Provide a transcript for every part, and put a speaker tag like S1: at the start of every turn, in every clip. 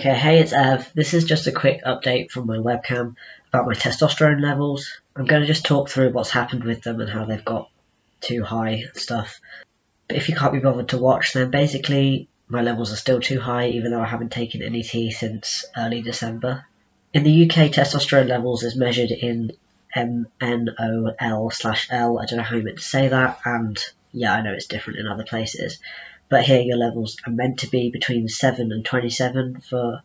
S1: Okay, hey, it's Ev. This is just a quick update from my webcam about my testosterone levels. I'm going to just talk through what's happened with them and how they've got too high and stuff. But if you can't be bothered to watch, then basically my levels are still too high even though I haven't taken any tea since early December. In the UK, testosterone levels is measured in MNOL/L. I don't know how you meant to say that, and yeah, I know it's different in other places. But here your levels are meant to be between 7 and 27 for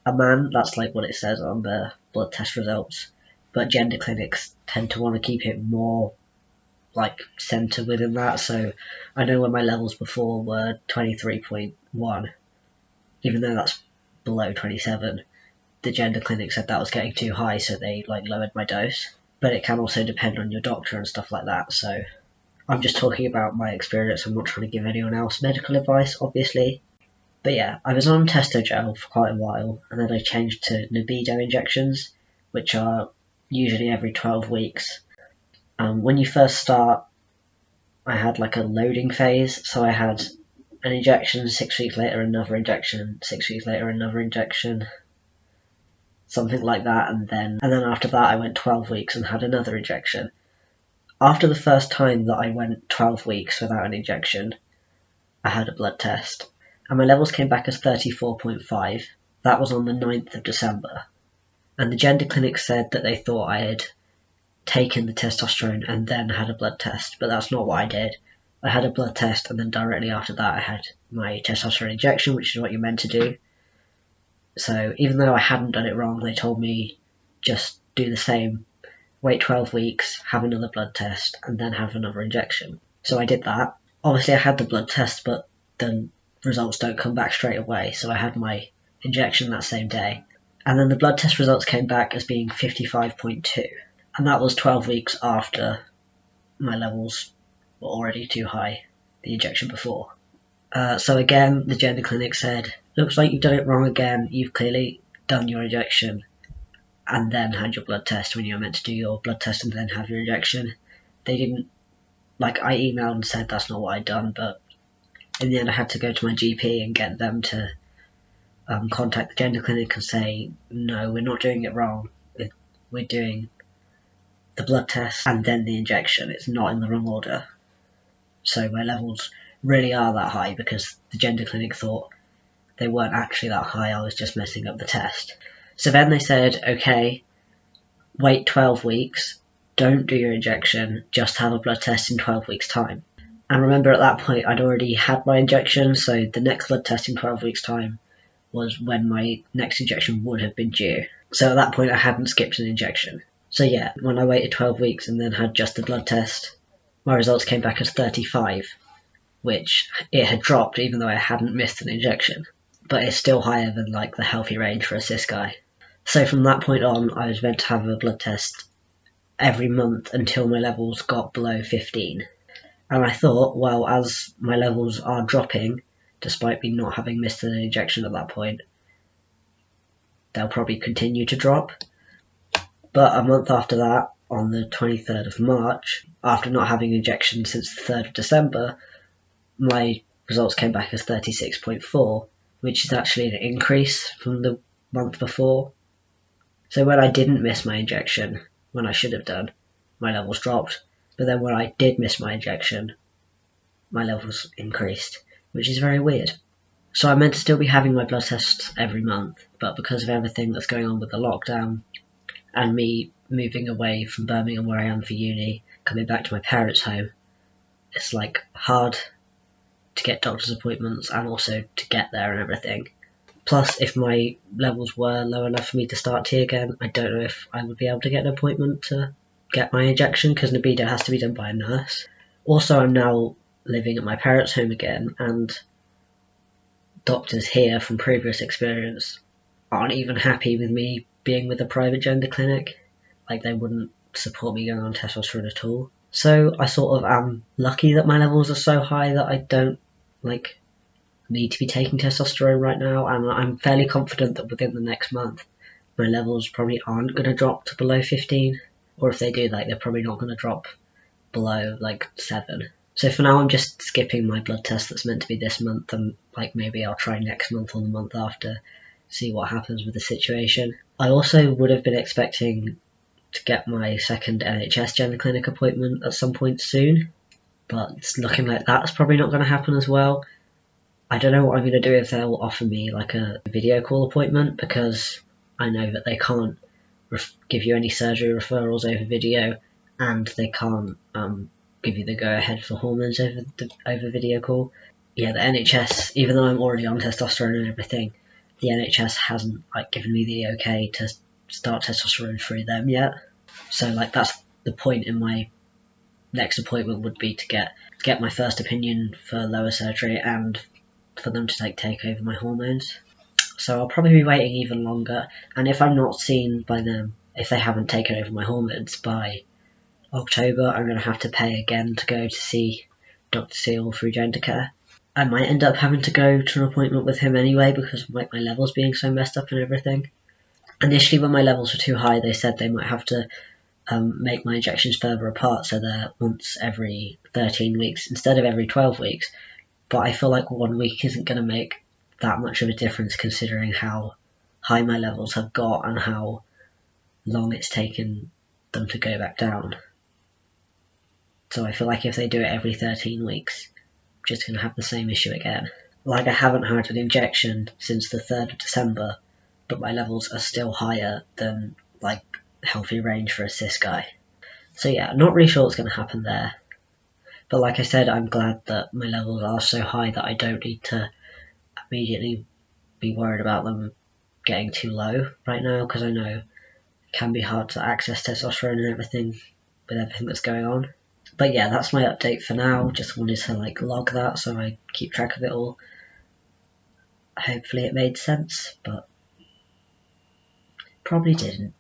S1: a man. That's like what it says on the blood test results. But gender clinics tend to want to keep it more like centre within that. So I know when my levels before were 23.1, even though that's below 27, the gender clinic said that was getting too high, so they like lowered my dose. But it can also depend on your doctor and stuff like that. So I'm just talking about my experience. I'm not trying to give anyone else medical advice, obviously. But yeah, I was on Testogel for quite a while, and then I changed to Nebido injections, which are usually every 12 weeks. When you first start, I had like a loading phase, so I had an injection, 6 weeks later another injection, 6 weeks later another injection, something like that, and then after that I went 12 weeks and had another injection. After the first time that I went 12 weeks without an injection, I had a blood test, and my levels came back as 34.5. That was on the 9th of December. And the gender clinic said that they thought I had taken the testosterone and then had a blood test, but that's not what I did. I had a blood test, and then directly after that I had my testosterone injection, which is what you're meant to do. So even though I hadn't done it wrong, they told me just do the same. Wait 12 weeks, have another blood test, and then have another injection. So I did that. Obviously I had the blood test, but the results don't come back straight away, so I had my injection that same day. And then the blood test results came back as being 55.2, and that was 12 weeks after my levels were already too high, the injection before. So again, the gender clinic said, looks like you've done it wrong again, you've clearly done your injection and then had your blood test when you were meant to do your blood test and then have your injection. They didn't, I emailed and said that's not what I'd done, but in the end I had to go to my GP and get them to contact the gender clinic and say, no, we're not doing it wrong, we're doing the blood test and then the injection, it's not in the wrong order. So my levels really are that high because the gender clinic thought they weren't actually that high, I was just messing up the test. So then they said, okay, wait 12 weeks, don't do your injection, just have a blood test in 12 weeks' time. And remember at that point I'd already had my injection, so the next blood test in 12 weeks' time was when my next injection would have been due. So at that point I hadn't skipped an injection. So yeah, when I waited 12 weeks and then had just the blood test, my results came back as 35, which it had dropped even though I hadn't missed an injection. But it's still higher than the healthy range for a cis guy. So from that point on, I was meant to have a blood test every month until my levels got below 15. And I thought, well, as my levels are dropping, despite me not having missed an injection at that point, they'll probably continue to drop. But a month after that, on the 23rd of March, after not having an injection since the 3rd of December, my results came back as 36.4, which is actually an increase from the month before. So when I didn't miss my injection, when I should have done, my levels dropped. But then when I did miss my injection, my levels increased, which is very weird. So I'm meant to still be having my blood tests every month, but because of everything that's going on with the lockdown and me moving away from Birmingham where I am for uni, coming back to my parents' home, it's hard to get doctor's appointments and also to get there and everything. Plus, if my levels were low enough for me to start tea again, I don't know if I would be able to get an appointment to get my injection because Nebido has to be done by a nurse. Also, I'm now living at my parents' home again, and doctors here from previous experience aren't even happy with me being with a private gender clinic. They wouldn't support me going on testosterone at all. So I sort of am lucky that my levels are so high that I don't need to be taking testosterone right now, and I'm fairly confident that within the next month my levels probably aren't going to drop to below 15, or if they do, they're probably not going to drop below 7. So for now I'm just skipping my blood test that's meant to be this month, and maybe I'll try next month or the month after see what happens with the situation. I also would have been expecting to get my second NHS gender clinic appointment at some point soon, but it's looking like that's probably not going to happen as well. I don't know what I'm going to do if they'll offer me like a video call appointment, because I know that they can't give you any surgery referrals over video, and they can't give you the go-ahead for hormones over video call. Yeah, the NHS, even though I'm already on testosterone and everything, the NHS hasn't like given me the okay to start testosterone through them yet. So like that's the point in my next appointment would be to get my first opinion for lower surgery and for them to take over my hormones. So I'll probably be waiting even longer, and if I'm not seen by them, if they haven't taken over my hormones by October, I'm going to have to pay again to go to see Dr. Seal through Gendercare. I might end up having to go to an appointment with him anyway because of like my levels being so messed up and everything. Initially, when my levels were too high, they said they might have to make my injections further apart, so they're once every 13 weeks instead of every 12 weeks. But I feel like 1 week isn't going to make that much of a difference considering how high my levels have got and how long it's taken them to go back down. So I feel like if they do it every 13 weeks, I'm just going to have the same issue again. Like, I haven't had an injection since the 3rd of December, but my levels are still higher than like healthy range for a cis guy. So yeah, not really sure what's going to happen there. But like I said, I'm glad that my levels are so high that I don't need to immediately be worried about them getting too low right now, because I know it can be hard to access testosterone and everything with everything that's going on. But yeah, that's my update for now. Just wanted to like log that so I keep track of it all. Hopefully it made sense, but probably didn't.